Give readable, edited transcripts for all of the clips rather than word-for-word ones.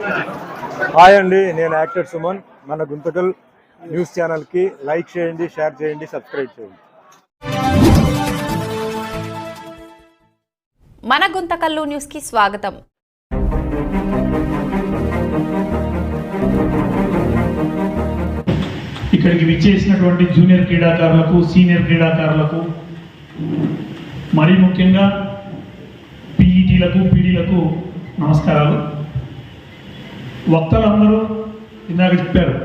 Hi అండి, నేను actor Suman. మన గుంతకల్ న్యూస్ ఛానల్కి లైక్ చేయండి, షేర్ చేయండి, సబ్స్క్రైబ్ చేయండి. మన గుంతకల్లు న్యూస్కి స్వాగతం. ఇక్కడికి విచ్చేసినటువంటి జూనియర్ క్రీడాకారులకు, సీనియర్ క్రీడాకారులకు, మరీ ముఖ్యంగా పీఈటీలకు, పీడీలకు నమస్కారాలు. వక్తలందరూ ఇందాక చెప్పారు,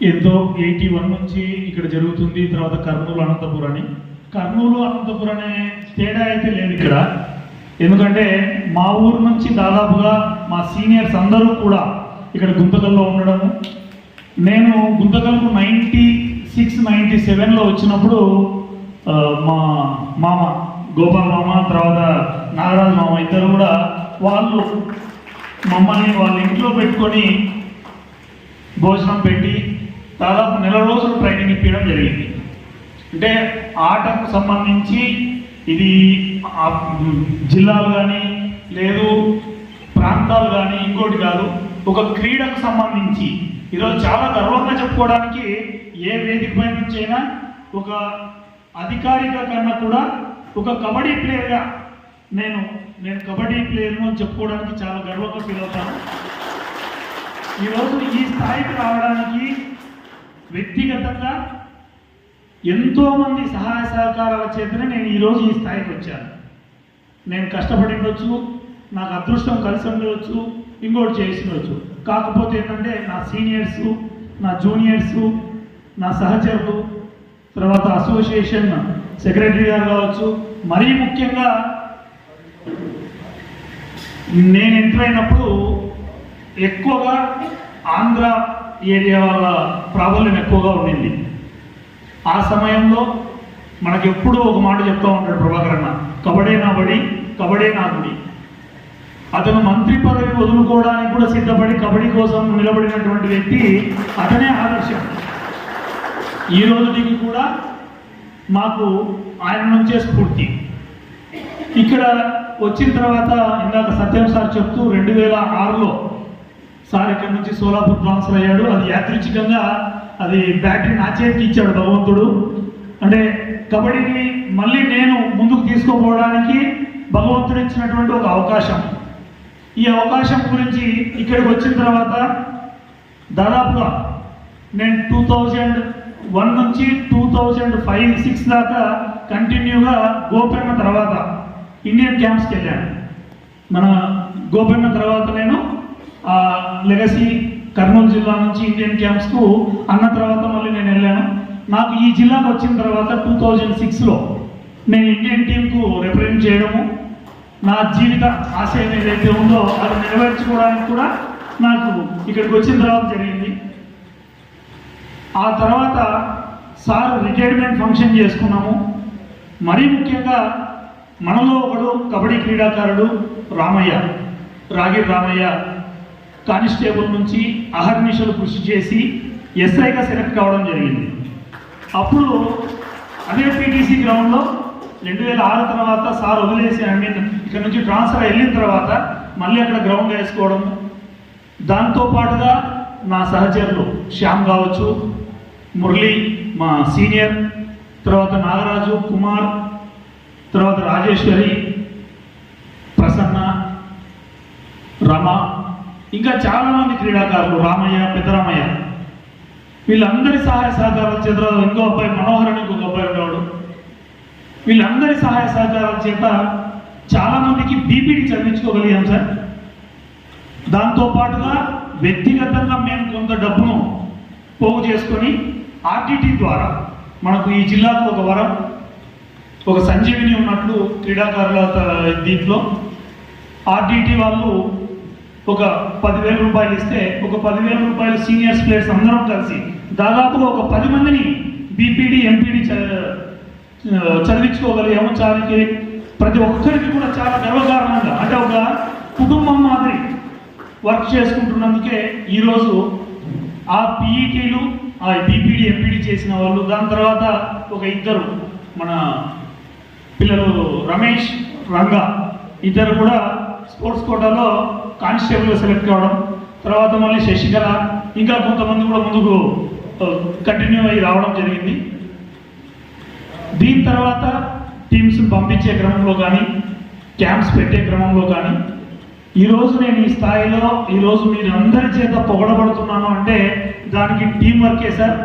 ఎంతో 81 నుంచి ఇక్కడ జరుగుతుంది, తర్వాత కర్నూలు, అనంతపురం అని. కర్నూలు, అనంతపురం అనే తేడా అయితే లేదు ఇక్కడ. ఎందుకంటే మా ఊరు నుంచి దాదాపుగా మా సీనియర్స్ అందరూ కూడా ఇక్కడ గుంతకల్లో ఉండడము. నేను గుంతకల్కు 96, 97లో వచ్చినప్పుడు మా మామ గోపాల్ మామ, తర్వాత నాగరాజు మామ ఇద్దరు కూడా వాళ్ళు మమ్మల్ని వాళ్ళ ఇంట్లో పెట్టుకొని భోజనం పెట్టి దాదాపు 1 నెల రోజులు ట్రైనింగ్ ఇప్పించడం జరిగింది. అంటే ఆటకు సంబంధించి ఇది జిల్లాలు కానీ లేదు ప్రాంతాలు కానీ ఇంకోటి కాదు, ఒక క్రీడకు సంబంధించి ఈరోజు చాలా గర్వంగా చెప్పుకోవడానికి ఏ వేదిక పై నుంచి అయినా ఒక అధికారిక కన్నా కూడా ఒక కబడ్డీ ప్లేయర్గా నేను కబడ్డీ ప్లేయర్ను చెప్పుకోవడానికి చాలా గర్వంగా ఫీల్ అవుతాను. ఈరోజు ఈ స్థాయికి రావడానికి వ్యక్తిగతంగా ఎంతోమంది సహాయ సహకారాల చేతనే నేను ఈరోజు ఈ స్థాయికి వచ్చాను. నేను కష్టపడి ఉండొచ్చు, నాకు అదృష్టం కలిసి ఉండవచ్చు, ఇంకోటి చేసి ఉండొచ్చు. కాకపోతే ఏంటంటే నా సీనియర్సు, నా జూనియర్సు, నా సహచరులు, తర్వాత అసోసియేషన్ సెక్రటరీ గారు కావచ్చు, మరీ ముఖ్యంగా నేను ఎంటర్ అయినప్పుడు ఎక్కువగా ఆంధ్ర ఏరియా వాళ్ళ ప్రాబల్యం ఎక్కువగా ఉండింది. ఆ సమయంలో మనకు ఎప్పుడూ ఒక మాట చెప్తూ ఉంటాడు ప్రభాకర్ అన్న, కబడ్డీ నా బడి, కబడ్డీ నా గుడి. అతను మంత్రి పదవి వదులుకోవడానికి కూడా సిద్ధపడి కబడ్డీ కోసం నిలబడినటువంటి వ్యక్తి, అతనే ఆదర్శం. ఈ రోజుకి కూడా మాకు ఆయన నుంచే స్ఫూర్తి. ఇక్కడ వచ్చిన తర్వాత ఇందాక సత్యం సార్ చెప్తూ 2006లో సార్ ఇక్కడ నుంచి సోలాపూర్ ట్రాన్స్ఫర్ అయ్యాడు. అది యాదృచ్ఛికంగా అది బ్యాటరీ నా చేతికి ఇచ్చాడు భగవంతుడు. అంటే కబడ్డీని మళ్ళీ నేను ముందుకు తీసుకోపోవడానికి భగవంతుడు ఇచ్చినటువంటి ఒక అవకాశం. ఈ అవకాశం గురించి ఇక్కడికి వచ్చిన తర్వాత దాదాపుగా నేను 2001 నుంచి 2005-06 దాకా కంటిన్యూగా గోపెన్న తర్వాత ఇండియన్ క్యాంప్స్కి వెళ్ళాను. మన గోపెన్న తర్వాత నేను లెగసీ కర్నూలు జిల్లా నుంచి ఇండియన్ క్యాంప్స్కు అన్న తర్వాత మళ్ళీ నేను వెళ్ళాను. నాకు ఈ జిల్లాకు వచ్చిన తర్వాత 2006లో నేను ఇండియన్ టీంకు రిప్రజెంట్ చేయడము, నా జీవిత ఆశయం ఏదైతే ఉందో అది నెరవేర్చుకోవడానికి కూడా నాకు ఇక్కడికి వచ్చిన తర్వాత జరిగింది. ఆ తర్వాత సార్ రిటైర్మెంట్ ఫంక్షన్ చేసుకున్నాము. మరీ ముఖ్యంగా మనలో ఒకడు కబడ్డీ క్రీడాకారుడు రామయ్య, రాగిరి రామయ్య కానిస్టేబుల్ నుంచి అహర్నిశలు కృషి చేసి ఎస్ఐగా సెలెక్ట్ కావడం జరిగింది. అప్పుడు అదే పీటీసీ గ్రౌండ్లో 2006 తర్వాత సార్ వదిలేసి ఇక్కడ నుంచి ట్రాన్స్ఫర్ వెళ్ళిన తర్వాత మళ్ళీ అక్కడ గ్రౌండ్ వేసుకోవడం, దాంతోపాటుగా నా సహచరులు శ్యామ్ కావచ్చు, మురళి మా సీనియర్, తర్వాత నాగరాజు, కుమార్, తర్వాత రాజేశ్వరి, ప్రసన్న, రమ, ఇంకా చాలామంది క్రీడాకారులు, రామయ్య, పెద్దరామయ్య, వీళ్ళందరి సహాయ సహకారాల చేత, ఇంకో అబ్బాయి మనోహర్ అని ఇంకొక అబ్బాయి ఉండేవాడు, వీళ్ళందరి సహాయ సహకారాల చేత చాలామందికి బీపీడీ చదివించుకోగలిగాం సార్. దాంతోపాటుగా వ్యక్తిగతంగా మేము కొంత డబ్బును పోగు చేసుకొని ఆర్టీటీ ద్వారా మనకు ఈ జిల్లాకు ఒక వరం, ఒక సంజీవిని ఉన్నట్లు క్రీడాకారుల దీంట్లో ఆర్టీటీ వాళ్ళు ఒక 10,000 రూపాయలు ఇస్తే ఒక 10,000 రూపాయలు సీనియర్స్ ప్లేయర్స్ అందరం కలిసి దాదాపుగా ఒక 10 మందిని బీపీడీ, ఎంపీడీ చదివించుకోగలిగాము. చాలాకి ప్రతి ఒక్కరికి కూడా చాలా గర్వకారణంగా, అంటే ఒక కుటుంబం మాదిరి వర్క్ చేసుకుంటున్నందుకే ఈరోజు ఆ పీఈటీలు, ఆ బీపీడీ, ఎంపీడీ చేసిన వాళ్ళు, దాని తర్వాత ఒక ఇద్దరు మన పిల్లలు రమేష్, రంగా, ఇద్దరు కూడా స్పోర్ట్స్ కోటాలో కానిస్టేబుల్ సెలెక్ట్ కావడం, తర్వాత మళ్ళీ శశికళ ఇంకా కొంతమంది కూడా ముందుకు కంటిన్యూ అయ్యి రావడం జరిగింది. దీని తర్వాత టీమ్స్ పంపించే క్రమంలో కానీ క్యాంప్స్ పెట్టే క్రమంలో కానీ ఈరోజు నేను ఈ స్థాయిలో ఈరోజు మీరు అందరి చేత పొగడబడుతున్నాను అంటే దానికి టీం వర్కే సార్.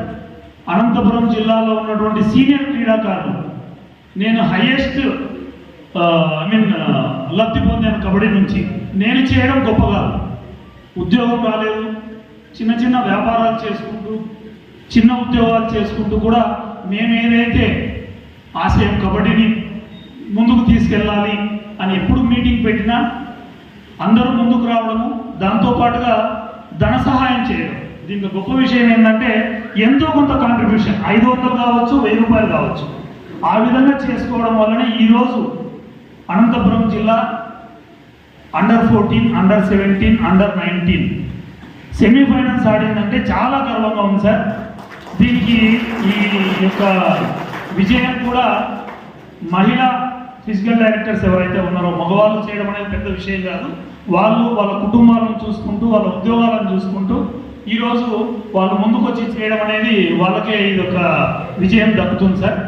అనంతపురం జిల్లాలో ఉన్నటువంటి సీనియర్ క్రీడాకారులు నేను హైయెస్ట్ లబ్ధి పొందాను కబడ్డీ నుంచి. నేను చేయడం గొప్ప కాదు, ఉద్యోగం రాలేదు, చిన్న చిన్న వ్యాపారాలు చేసుకుంటూ చిన్న ఉద్యోగాలు చేసుకుంటూ కూడా మేము ఏదైతే ఆశయం కబడ్డీని ముందుకు తీసుకెళ్ళాలి అని ఎప్పుడు మీటింగ్ పెట్టినా అందరూ ముందుకు రావడము, దాంతోపాటుగా ధన సహాయం చేయడం. దీంట్లో గొప్ప విషయం ఏంటంటే ఎంతో కొంత కాంట్రిబ్యూషన్ 500 కావచ్చు, 1000 రూపాయలు కావచ్చు, ఆ విధంగా చేసుకోవడం వల్లనే ఈరోజు అనంతపురం జిల్లా అండర్-14, అండర్-17, అండర్-19 సెమీఫైనల్స్ ఆడిందంటే చాలా గర్వంగా ఉంది సార్. దీనికి ఈ యొక్క విజయం కూడా మహిళా ఫిజికల్ డైరెక్టర్స్ ఎవరైతే ఉన్నారో మగవాళ్ళు చేయడం అనేది పెద్ద విషయం కాదు. వాళ్ళు వాళ్ళ కుటుంబాలను చూసుకుంటూ వాళ్ళ ఉద్యోగాలను చూసుకుంటూ ఈరోజు వాళ్ళు ముందుకు వచ్చి చేయడం అనేది వాళ్ళకే ఇది ఒక విజయం దక్కుతుంది సార్.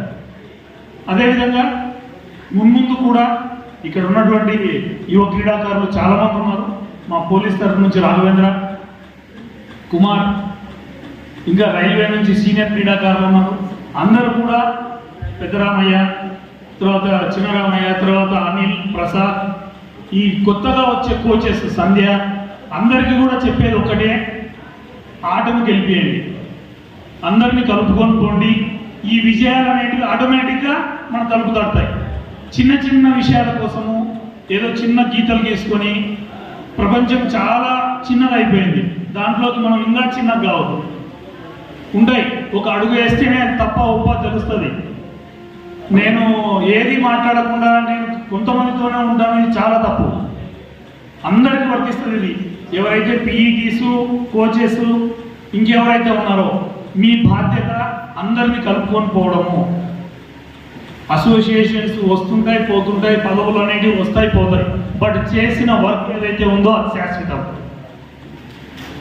అదేవిధంగా మున్ముందు కూడా ఇక్కడ ఉన్నటువంటి యువ క్రీడాకారులు చాలామంది ఉన్నారు. మా పోలీస్ తరఫు నుంచి రాఘవేంద్ర కుమార్, ఇంకా రైల్వే నుంచి సీనియర్ క్రీడాకారులు ఉన్నారు. అందరూ కూడా పెద్దరామయ్య, తర్వాత చిన్నరామయ్య, తర్వాత అనిల్, ప్రసాద్, ఈ కొత్తగా వచ్చే కోచెస్ సంధ్య, అందరికీ కూడా చెప్పేది ఒకటే, ఆటను గెలిపేయండి, అందరినీ కలుపుకొని పోండి. ఈ విజయాలు అనేటివి ఆటోమేటిక్గా మన తలుపు తడతాయి. చిన్న చిన్న విషయాల కోసము ఏదో చిన్న గీతలు గీసుకొని ప్రపంచం చాలా చిన్నదైపోయింది, దాంట్లోకి మనం ఇంకా చిన్నగా కావద్దు. ఉంటాయి, ఒక అడుగు వేస్తేనే తప్ప ఒప్ప తెలుస్తుంది. నేను ఏది మాట్లాడకుండా నేను కొంతమందితోనే ఉంటాను, ఇది చాలా తప్పు. అందరికీ వర్తిస్తుంది ఇది. ఎవరైతే పీఈటీసు, కోచెస్, ఇంకెవరైతే ఉన్నారో మీ బాధ్యత అందరినీ కలుపుకొని పోవడము. అసోసియేషన్స్ వస్తుంటాయి పోతుంటాయి, పదవులు అనేవి వస్తాయి పోతాయి, బట్ చేసిన వర్క్ ఏదైతే ఉందో అది శాశ్వతం.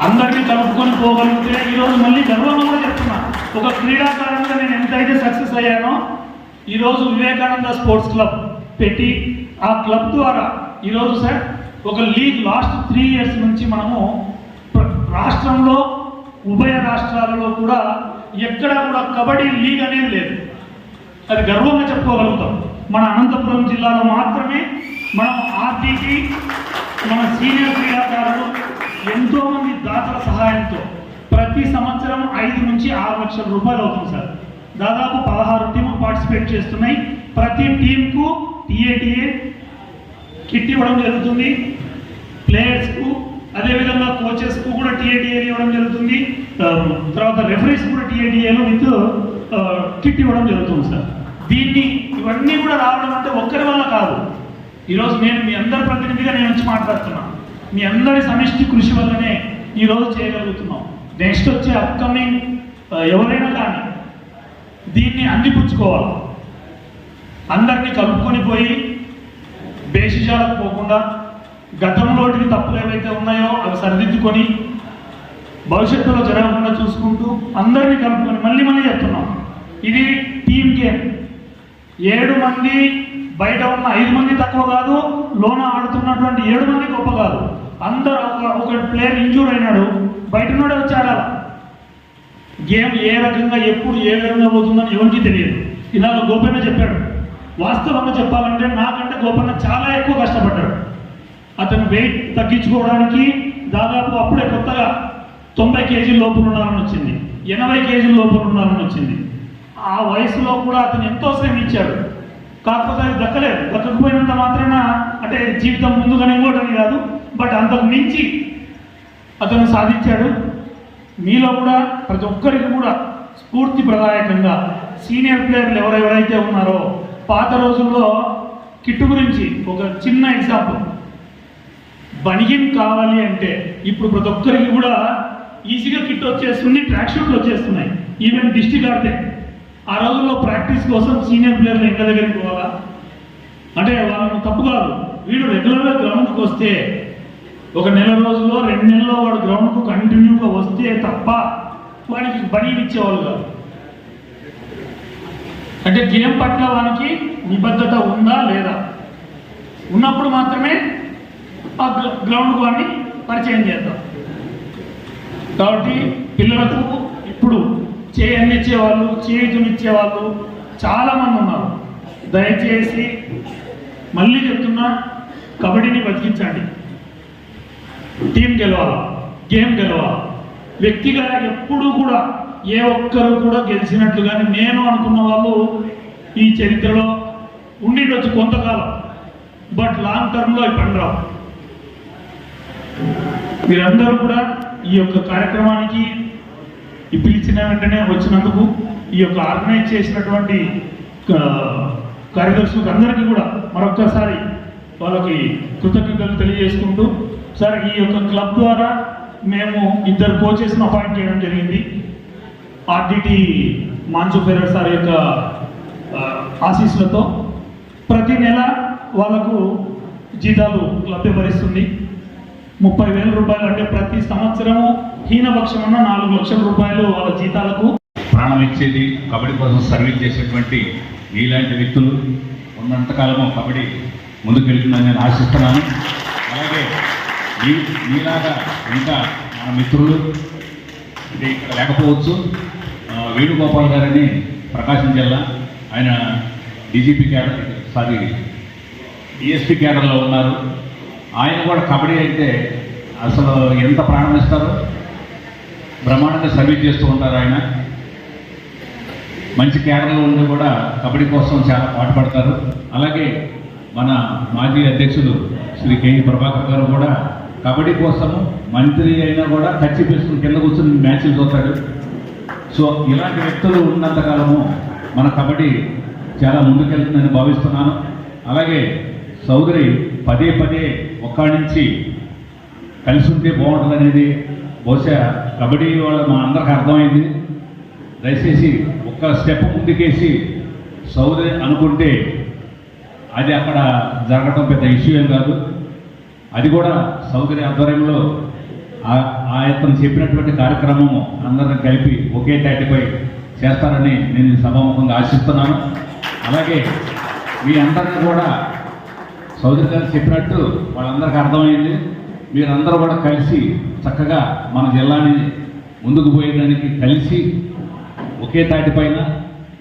అందరినీ కలుపుకొని పోగలిగితే ఈరోజు మళ్ళీ గర్వంగా కూడా చెప్తున్నా, ఒక క్రీడాకారంగా నేను ఎంతైతే సక్సెస్ అయ్యానో ఈరోజు వివేకానంద స్పోర్ట్స్ క్లబ్ పెట్టి ఆ క్లబ్ ద్వారా ఈరోజు సార్ ఒక లీగ్ లాస్ట్ 3 years నుంచి మనము రాష్ట్రంలో ఉభయ రాష్ట్రాలలో కూడా ఎక్కడ కూడా కబడ్డీ లీగ్ అనేది లేదు. అది గర్వంగా చెప్పుకోగలుగుతాం. మన అనంతపురం జిల్లాలో మాత్రమే మనం ఆర్టీకి మన సీనియర్ క్రీడాకారులు ఎంతోమంది దాతల సహాయంతో ప్రతి సంవత్సరం 5 నుంచి 6 లక్షల రూపాయలు అవుతుంది సార్. దాదాపు 16 టీములు పార్టిసిపేట్ చేస్తున్నాయి. ప్రతి టీంకు టీఏటీఏ కిట్ ఇవ్వడం జరుగుతుంది, ప్లేయర్స్కు అదేవిధంగా కోచెస్కు కూడా టీఏటీఏలు ఇవ్వడం జరుగుతుంది, తర్వాత రెఫరీస్ కూడా టీఏటీఏలు విత్ కిట్ ఇవ్వడం జరుగుతుంది సార్. ఇవన్నీ కూడా రావడం అంటే ఒక్కరి వల్ల కాదు. ఈరోజు నేను మీ అందరి ప్రతినిధిగా నేను వచ్చి మాట్లాడుతున్నాను. మీ అందరి సమిష్టి కృషి వల్లనే ఈరోజు చేయగలుగుతున్నాం. నెక్స్ట్ వచ్చే అప్కమింగ్ ఎవరైనా కానీ దీన్ని అందిపుచ్చుకోవాలి. అందరినీ కలుపుకొని పోయి బేషిజాలకు పోకుండా గతంలోటివి తప్పులు ఏవైతే ఉన్నాయో అవి సరిదిద్దుకొని భవిష్యత్తులో జరగకుండా చూసుకుంటూ అందరినీ కలుపుకొని మళ్ళీ చెప్తున్నాం, ఇది టీమ్ గేమ్. 7 మంది బయట ఉన్న 5 మంది తక్కువ కాదు, లోన ఆడుతున్నటువంటి 7 మంది గొప్ప కాదు. అందరూ ఒక ప్లేయర్ ఇంజూర్ అయినాడు, బయట నుండే వచ్చి ఆడాలి. గేమ్ ఏ రకంగా ఎప్పుడు ఏ విధంగా పోతుందని ఎవరికి తెలియదు. ఇలా గోపన్న చెప్పాడు. వాస్తవంగా చెప్పాలంటే నాకంటే గోపన్న చాలా ఎక్కువ కష్టపడ్డాడు. అతను వెయిట్ తగ్గించుకోవడానికి దాదాపు అప్పుడే కొత్తగా 90 కేజీల లోపల ఉండాలని వచ్చింది, 80 కేజీల లోపల ఉండాలని వచ్చింది. ఆ వయసులో కూడా అతను ఎంతో శ్రమించాడు. కాకపోతే అది దక్కకపోయినంత మాత్రాన అంటే జీవితం ముందుగానే ఇంకోటని కాదు, బట్ అంతకు మించి అతను సాధించాడు. మీలో కూడా ప్రతి ఒక్కరికి కూడా స్ఫూర్తి ప్రదాయకంగా సీనియర్ ప్లేయర్లు ఎవరెవరైతే ఉన్నారో పాత రోజుల్లో కిట్టు గురించి ఒక చిన్న ఎగ్జాంపుల్, బనిగిన్ కావాలి అంటే ఇప్పుడు ప్రతి ఒక్కరికి కూడా ఈజీగా కిట్ వచ్చేస్తుంది, ట్రాక్ షూట్లు వచ్చేస్తున్నాయి. ఈవెన్ డిస్ట్రిక్ట్ ఆడితే ఆ రోజుల్లో ప్రాక్టీస్ కోసం సీనియర్ ప్లేయర్లు ఇంటి దగ్గరికి పోవాలా అంటే వాళ్ళను తప్పు కాదు, వీడు రెగ్యులర్గా గ్రౌండ్కి వస్తే ఒక నెల రోజుల్లో 2 నెలల్లో వాడు గ్రౌండ్కు కంటిన్యూగా వస్తే తప్ప వాడికి బడీలు ఇచ్చేవాళ్ళు కాదు. అంటే గేమ్ పట్ల వానికి నిబద్ధత ఉందా లేదా, ఉన్నప్పుడు మాత్రమే ఆ గ్రౌండ్కు వాడిని పరిచయం చేద్దాం. కాబట్టి పిల్లలకు ఇప్పుడు అందించేవాళ్ళు, చేతునిచ్చేవాళ్ళు చాలామంది ఉన్నారు. దయచేసి మళ్ళీ చెప్తున్నా, కబడ్డీని బతికించండి. టీం గెలవాలి, గేమ్ గెలవాలి. వ్యక్తిగా ఎప్పుడూ కూడా ఏ ఒక్కరు కూడా గెలిచినట్లుగానే నేను అనుకున్న వాళ్ళు ఈ చరిత్రలో ఉండిండొచ్చు కొంతకాలం, బట్ లాంగ్ టర్మ్లో ఇబ్బంది రావు. మీరందరూ కూడా ఈ యొక్క కార్యక్రమానికి పిలిచిన వెంటనే వచ్చినందుకు, ఈ యొక్క ఆర్గనైజ్ చేసినటువంటి కార్యదర్శులకు అందరికీ కూడా మరొక్కసారి వాళ్ళకి కృతజ్ఞతలు తెలియజేసుకుంటూ, సార్ ఈ యొక్క క్లబ్ ద్వారా మేము 2 కోచెస్ను అపాయింట్ చేయడం జరిగింది. ఆర్డిటి మాన్సు ఫెరర్ సార్ యొక్క ఆశీస్సులతో ప్రతి నెల వాళ్ళకు జీతాలు లభ్యపరుస్తుంది. 30,000 రూపాయలు, అంటే ప్రతి సంవత్సరము హీనపక్షమున్న 4 లక్షల రూపాయలు వాళ్ళ జీతాలకు ప్రాణం ఇచ్చేది, కబడ్డీ కోసం సర్వీస్ చేసేటువంటి మీలాంటి వ్యక్తులు ఉన్నంతకాలము కబడ్డీ ముందుకెళ్తుందని నేను ఆశిస్తున్నాను. అలాగే మీలాగా ఇంకా మన మిత్రులు ఇది ఇక్కడ లేకపోవచ్చు. వేణుగోపాల్ గారని ప్రకాశం జిల్లా, ఆయన డీజీపీ క్యాడర్, డిఎస్పీ క్యాడర్లో ఉన్నారు. ఆయన కూడా కబడ్డీ అయితే అసలు ఎంత ప్రాణం ఇస్తారో, బ్రహ్మాండంగా సర్వీస్ చేస్తూ ఉంటారు. ఆయన మంచి క్యాడర్లో ఉండి కూడా కబడ్డీ కోసం చాలా పాటుపడతారు. అలాగే మన మాజీ అధ్యక్షుడు శ్రీ కేఈ ప్రభాకర్ గారు కూడా కబడ్డీ కోసం మంత్రి అయినా కూడా ఖర్చు పెట్టుకుని కింద కూర్చొని మ్యాచ్లు చూస్తాడు. సో ఇలాంటి వ్యక్తులు ఉన్నంతకాలము మన కబడ్డీ చాలా ముందుకెళ్తుందని భావిస్తున్నాను. అలాగే సోదరి పదే ఒక్కడి నుంచి కలిసి ఉంటే బాగుంటుంది అనేది బహుశా కబడ్డీ వాళ్ళ మా అందరికి అర్థమైంది. దయచేసి ఒక్క స్టెప్ ముందుకేసి సోదరి అనుకుంటే అది అక్కడ జరగటం పెద్ద ఇష్యూ ఏం కాదు. అది కూడా సోదరి ఆధ్వర్యంలో అతను చెప్పినటువంటి కార్యక్రమము అందరిని కలిపి ఒకే తాటిపై చేస్తారని నేను సభాముఖంగా ఆశిస్తున్నాను. అలాగే మీ అందరినీ కూడా సోదరి గారు చెప్పినట్టు వాళ్ళందరికీ అర్థమైంది. మీరందరూ కూడా కలిసి చక్కగా మన జిల్లాని ముందుకు పోయేదానికి కలిసి ఒకే తాటిపైన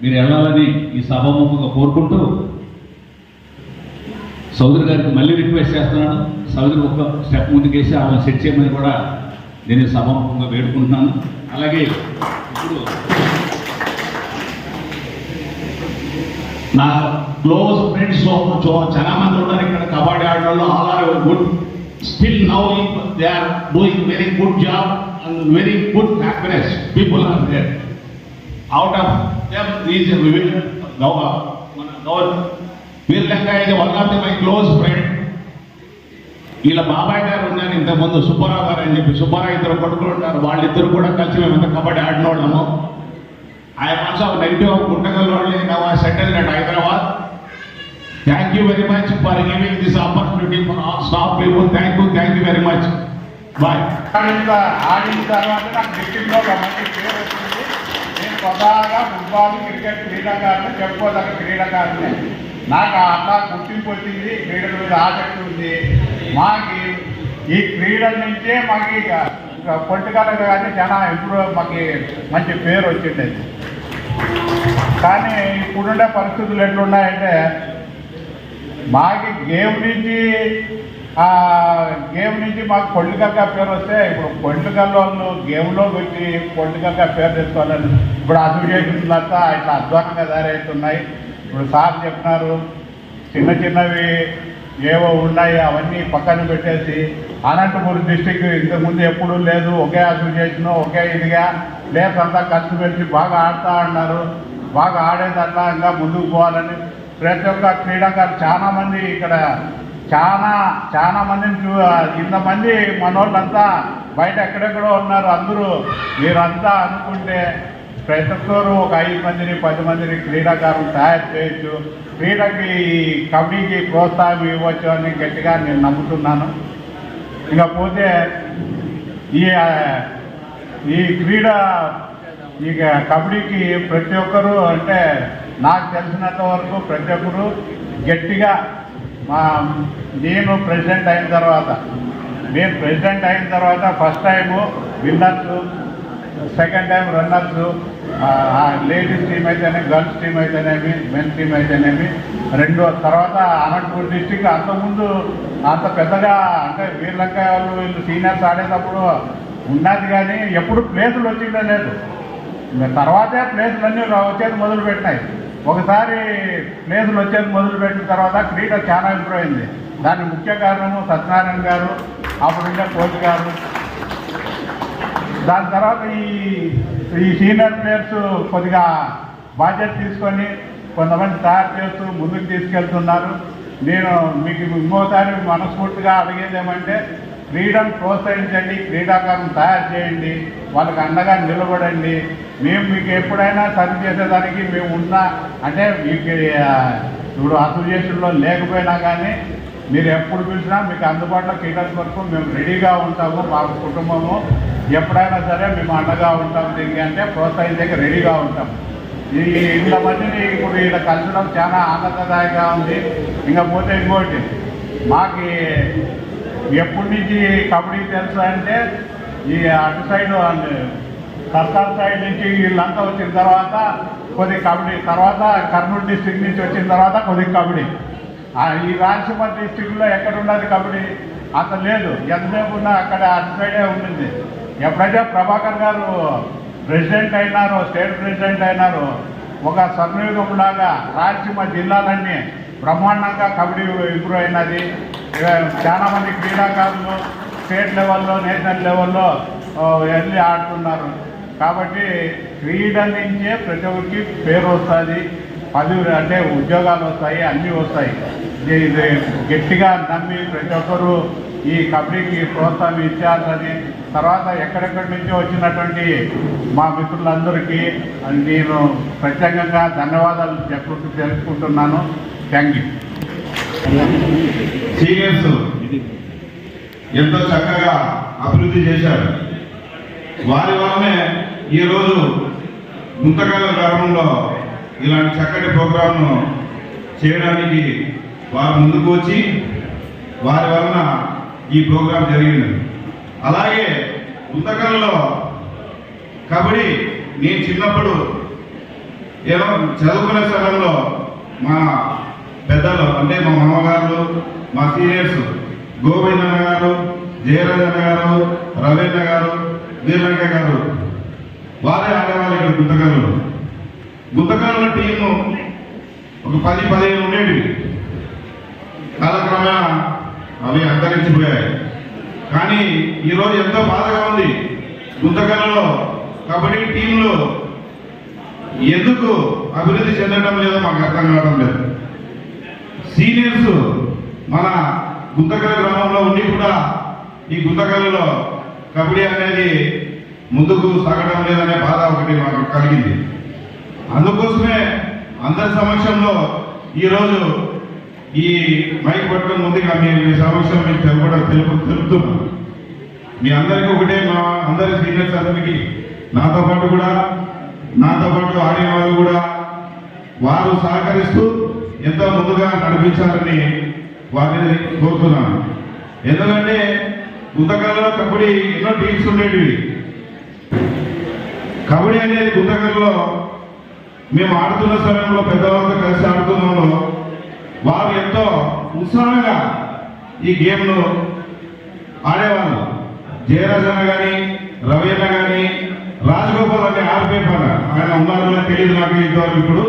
మీరు వెళ్ళాలని ఈ సభాముఖంగా కోరుకుంటూ సోదరి గారికి మళ్ళీ రిక్వెస్ట్ చేస్తున్నాను. సోదరి ఒక స్టెప్ ముందుకేసి వాళ్ళని సెట్ చేయమని కూడా నేను సభాముఖంగా వేడుకుంటున్నాను. అలాగే ఇప్పుడు నా క్లోజ్ ఫ్రెండ్స్ చాలా మంది ఉన్నారు ఇక్కడ కబడ్డీ ఆడడంలో. All are good, still now they are doing very good job and very good happiness people are there. Out of them is వీర్లంగా ఇది one of my close friend. వీళ్ళ బాబాయ్ గారు ఉన్నారు ఇంతకుముందు, సుబ్బారావు గారు అని చెప్పి. సుబ్బారావు 2 కొడుకులు ఉన్నారు. వాళ్ళిద్దరు కూడా కలిసి మేమంతా kabaddi ఆడినోళ్ళము. I am also a native of Guntakal only, now I settled at Hyderabad. Thank you very much for giving this opportunity for all staff people. Thank you very much. Bye. ఆడిన తర్వాత నాకు డిస్ట్రిక్ట్లో ఒక మంచి పేరు వచ్చింది. నేను స్వతహాగా ఫుట్బాల్, క్రికెట్ క్రీడాకారులు, చెప్పుకోదగ్గ క్రీడాకారులే. నాకు అట్లా గుర్తింపు వచ్చింది. క్రీడల మీద ఆసక్తి ఉంది. మాకు ఈ క్రీడల నుంచే మాకు పొలిటికల్గా కానీ చాలా ఇంప్రూవ్, మాకు మంచి పేరు వచ్చింది. కానీ ఇప్పుడుండే పరిస్థితులు ఎట్లున్నాయంటే మాకు గేమ్ నుంచి మాకు పొలిటికల్గా పేరు వస్తే, ఇప్పుడు పొలిటికల్ వాళ్ళు గేమ్లో పెట్టి పొలిటికల్గా పేరు తెచ్చుకోవాలని ఇప్పుడు అసోసియేషన్స్ అంతా ఇట్లా అధ్వానంగా తయారవుతున్నాయి. ఇప్పుడు సార్ చెప్పినారు, చిన్నవి ఏవో ఉన్నాయి అవన్నీ పక్కన పెట్టేసి అనంతపురం డిస్టిక్ ఇంతకుముందు ఎప్పుడూ లేదు, ఒకే అసోసియేషన్ ఒకే ఇదిగా లేదంతా ఖర్చు పెట్టి బాగా ఆడుతూ ఉన్నారు. బాగా ఆడేదట్లా ఇంకా ముందుకు పోవాలని ప్రతి ఒక్క క్రీడాకారులు చాలామంది ఇక్కడ చాలా మందిని ఇంతమంది మనోళ్ళంతా బయట ఎక్కడెక్కడో ఉన్నారు. అందరూ మీరంతా అనుకుంటే ప్రతి ఒక్కరు ఒక 5 మందిని 10 మందిని క్రీడాకారులు తయారు చేయొచ్చు, క్రీడకి కబడ్డీకి ప్రోత్సాహం ఇవ్వచ్చు అని గట్టిగా నేను నమ్ముతున్నాను. ఇకపోతే ఈ క్రీడ ఇక కబడ్డీకి ప్రతి ఒక్కరు అంటే నాకు తెలిసినంత వరకు ప్రతి ఒక్కరు గట్టిగా నేను ప్రెసిడెంట్ అయిన తర్వాత first time winners, second time runners, ladies team అయితేనే, గర్ల్స్ టీం అయితేనేమి, మెన్స్ టీం అయితేనేమి, తర్వాత అనంతపూర్ డిస్టిక్ అంతకుముందు అంత పెద్దగా అంటే వీర్లంకాయ వాళ్ళు వీళ్ళు సీనియర్స్ ఆడేటప్పుడు ఉన్నది కానీ ఎప్పుడు ప్లేసులు వచ్చిందే లేదు. తర్వాతే ప్లేసులన్నీ వచ్చేది మొదలుపెట్టినాయి. ఒకసారి ప్లేసులు వచ్చేది మొదలుపెట్టిన తర్వాత క్రీడ చాలా ఇంప్రూవ్ అయింది. దానికి ముఖ్య కారణము సత్యనారాయణ గారు, అప్పుడుండే కోచ్ గారు. దాని తర్వాత ఈ సీనియర్ ప్లేయర్స్ కొద్దిగా బాధ్యత తీసుకొని కొంతమంది తయారు చేస్తూ ముందుకు తీసుకెళ్తున్నారు. నేను మీకు ఇంకోసారి మనస్ఫూర్తిగా అడిగేది ఏమంటే క్రీడను ప్రోత్సహించండి, క్రీడాకారులను తయారు చేయండి, వాళ్ళకి అండగా నిలబడండి. మేము మీకు ఎప్పుడైనా సర్వ్ చేసేదానికి మేము ఉన్నా అంటే మీకు ఇప్పుడు అసోసియేషన్లో లేకపోయినా కానీ మీరు ఎప్పుడు పిలిచినా మీకు అందుబాటులో క్రీడల వరకు మేము రెడీగా ఉంటాము. మా కుటుంబము ఎప్పుడైనా సరే మేము అండగా ఉంటాము. దీనికి అంటే ప్రోత్సహించక రెడీగా ఉంటాము. ఇంత మందిని ఇప్పుడు ఇక్కడ కలచడం చాలా ఆనందదాయకంగా ఉంది. ఇంకపోతే ఇంకోటి మాకు ఎప్పటి నుంచి కబడ్డీ తెలుసు అంటే ఈ అటు సైడ్ సర్కార్ సైడ్ నుంచి వీళ్ళంతా వచ్చిన తర్వాత కొద్దిగా కబడ్డీ, తర్వాత కర్నూలు డిస్టిక్ నుంచి వచ్చిన తర్వాత కొద్దిగా కబడ్డీ. ఈ రాయలసీమ డిస్టిక్లో ఎక్కడ ఉన్నది కబడ్డీ అంత లేదు. ఎంతసేపు ఉన్నా అక్కడ అటు సైడే ఉంటుంది. ఎప్పుడైతే ప్రభాకర్ గారు ప్రెసిడెంట్ అయినారో, స్టేట్ ప్రెసిడెంట్ అయినారో, ఒక స్వర్ణయుగంలాగా రాయలసీమ జిల్లాలన్నీ బ్రహ్మాండంగా కబడ్డీ ఇంప్రూవ్ అయినది. చాలా మంది క్రీడాకారులు స్టేట్ లెవెల్లో, నేషనల్ లెవెల్లో వెళ్ళి ఆడుతున్నారు. కాబట్టి క్రీడ నుంచే ప్రతి ఒక్కరికి పేరు వస్తుంది, పదవి అంటే ఉద్యోగాలు వస్తాయి, అన్నీ వస్తాయి. ఇది గట్టిగా నమ్మి ప్రతి ఒక్కరూ ఈ కబడ్డీకి ప్రోత్సాహం ఇచ్చారని, తర్వాత ఎక్కడెక్కడి నుంచో వచ్చినటువంటి మా మిత్రులందరికీ నేను ప్రత్యేకంగా ధన్యవాదాలు తెలుసుకుంటున్నాను. Thank you. సీనియర్స్ ఎంతో చక్కగా అభివృద్ధి చేశారు. వారి వల్లనే ఈరోజు గుంతకల్ గ్రామంలో ఇలాంటి చక్కటి ప్రోగ్రాంను చేయడానికి వారు ముందుకు వచ్చి వారి వలన ఈ ప్రోగ్రాం జరిగింది. అలాగే గుంతకల్లో కబడ్డీ నేను చిన్నప్పుడు ఏదో చదువుకునే సమయంలో మా పెద్దలు అంటే మా మామగారు, మా సీనియర్స్ గోవిందన్న గారు, జయరాజన్న గారు, రవీంద్ర గారు, వీర్లంక గారు వారే ఆడేవాళ్ళు. ఇక్కడ గుంతకల్లో టీము ఒక 10-15 ఉండేవి. కాలక్రమేణా అవి అంతరించిపోయాయి. కానీ ఈరోజు ఎంతో బాధగా ఉంది. గుంతకల్లో కబడ్డీ టీంలు ఎందుకు అభివృద్ధి చెందడం లేదో మాకు అర్థం కావడం లేదు. సీనియర్స్ మన గుంతకల్ గ్రామంలో ఉండి కూడా ఈ గుంతకల్లో కబడ్డీ అనేది ముందుకు సాగడం లేదనే బాధ ఒకటి మాకు కలిగింది. అందుకోసమే అందరి సమక్షంలో ఈరోజు ఈ మైక్ పట్టుకుని ముందుగా మీ సమక్షం మీకు తెలుపుతున్నాను. మీ అందరికీ ఒకటే, మా అందరి సీనియర్స్ అందరికీ నాతో పాటు ఆడిన వాళ్ళు కూడా వారు సహకరిస్తూ ఎంతో ముందుగా నడిపించాలని వారిని కోరుతున్నాను. ఎందుకంటే గుంతకల్లో కబడ్డీ ఎన్నో టీమ్స్ ఉండేటివి. కబడ్డీ అనేది గుంతకల్లో మేము ఆడుతున్న సమయంలో పెద్దవాళ్ళతో కలిసి ఆడుతున్నాము. వారు ఎంతో ఉత్సాహంగా ఈ గేమ్ను ఆడేవాళ్ళు. జయరాజన్న కానీ, రవీంద్ర కానీ, రాజగోపాల్ అనే ఆర్పేపర్ ఆయన ఉన్నారో తెలియదు నాకు ఇంతవరకు. ఇప్పుడు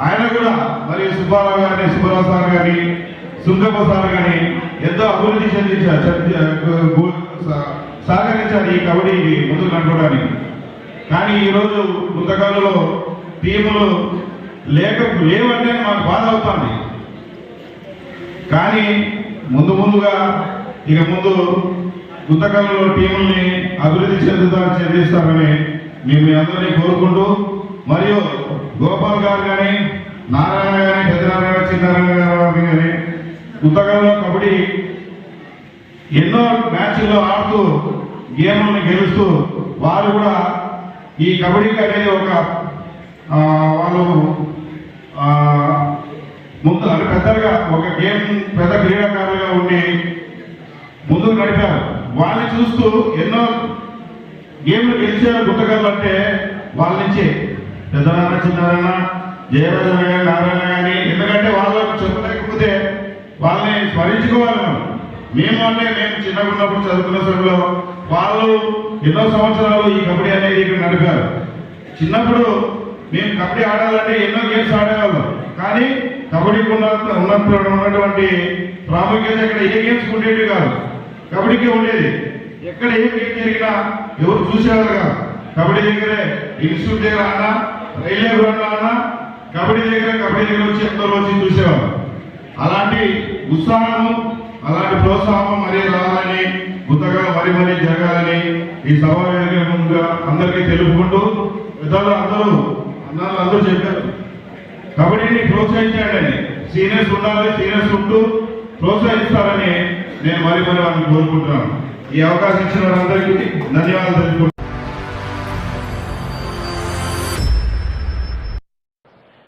ఆయన కూడా మరియు సుబ్బారావు గారిని, సుబ్బారావు సార్ కానీ, సుందరప్ప సార్ కానీ ఎంతో అభివృద్ధి సహకరించారు ఈ కబడ్డీకి ముందుకు నడపడానికి. కానీ ఈరోజు గుంతకల్లో టీములు లేవంటే మాకు బాధ అవుతుంది. కానీ ముందుగా ఇక ముందు గుంతకల్లో టీముల్ని అభివృద్ధి చెందిస్తారని మేము అందరినీ కోరుకుంటూ మరియు గోపాల్ గారు కానీ, నారాయణ కానీ, పెద్దనారాయణ, చిన్నారాయణ గారు కానీ గుంతకల్లో కబడ్డీ ఎన్నో మ్యాచ్ల్లో ఆడుతూ గేమ్లను గెలుస్తూ వారు కూడా ఈ కబడ్డీకి అనేది ఒక వాళ్ళు ముందు అంటే పెద్దలుగా ఒక గేమ్ పెద్ద క్రీడాకారులుగా ఉండి ముందుకు నడిపారు. వాళ్ళని చూస్తూ ఎన్నో గేమ్లు గెలిచే గుంతకర్లు అంటే వాళ్ళ నుంచి పెద్దనారాయణ, చిన్నారాయణ, జయరాజన కానీ, నారాయణ కానీ, ఎందుకంటే వాళ్ళకు చెప్పలేకపోతే వాళ్ళని స్మరించుకోవాలి. మేము చిన్నగా ఉన్నప్పుడు చదువుకున్న సమయంలో వాళ్ళు ఎన్నో సంవత్సరాలు ఈ కబడ్డీ అనేది ఇక్కడ నడిపారు. చిన్నప్పుడు మేము కబడ్డీ ఆడాలంటే ఎన్నో గేమ్స్ ఆడేవాళ్ళం, కానీ కబడ్డీకి ఉన్నటువంటి ప్రాముఖ్యత ఇక్కడ ఏ గేమ్స్ ఉండేవి కాదు, కబడ్డీకి ఉండేది. ఎక్కడ ఏ గేమ్ జరిగినా ఎవరు చూసేవారు కాదు. కబడ్డీ దగ్గరే ఇన్స్టిట్యూట్ దగ్గర అన్నా, రైల్వే గ్రౌండ్ అన్నా కబడ్డీ దగ్గర వచ్చి ఎందరో వచ్చి చూసేవారు. అలాంటి ఉత్సాహము, అలాంటి ప్రోత్సాహం మరీ రావాలని, గుంతగా మరీ జరగాలని ఈ సభ ముందుగా అందరికీ తెలుపుకుంటూ, పెద్దలు అందరూ చెప్పారు కబడ్డీని ప్రోత్సహించాడని, సీనియర్స్ ఉండాలి, సీనియర్స్ ఉంటూ ప్రోత్సహిస్తారని నేను మరీ వాళ్ళని కోరుకుంటున్నాను. ఈ అవకాశం ఇచ్చిన వారందరికీ ధన్యవాదాలు తెలుపుకుంటున్నాను.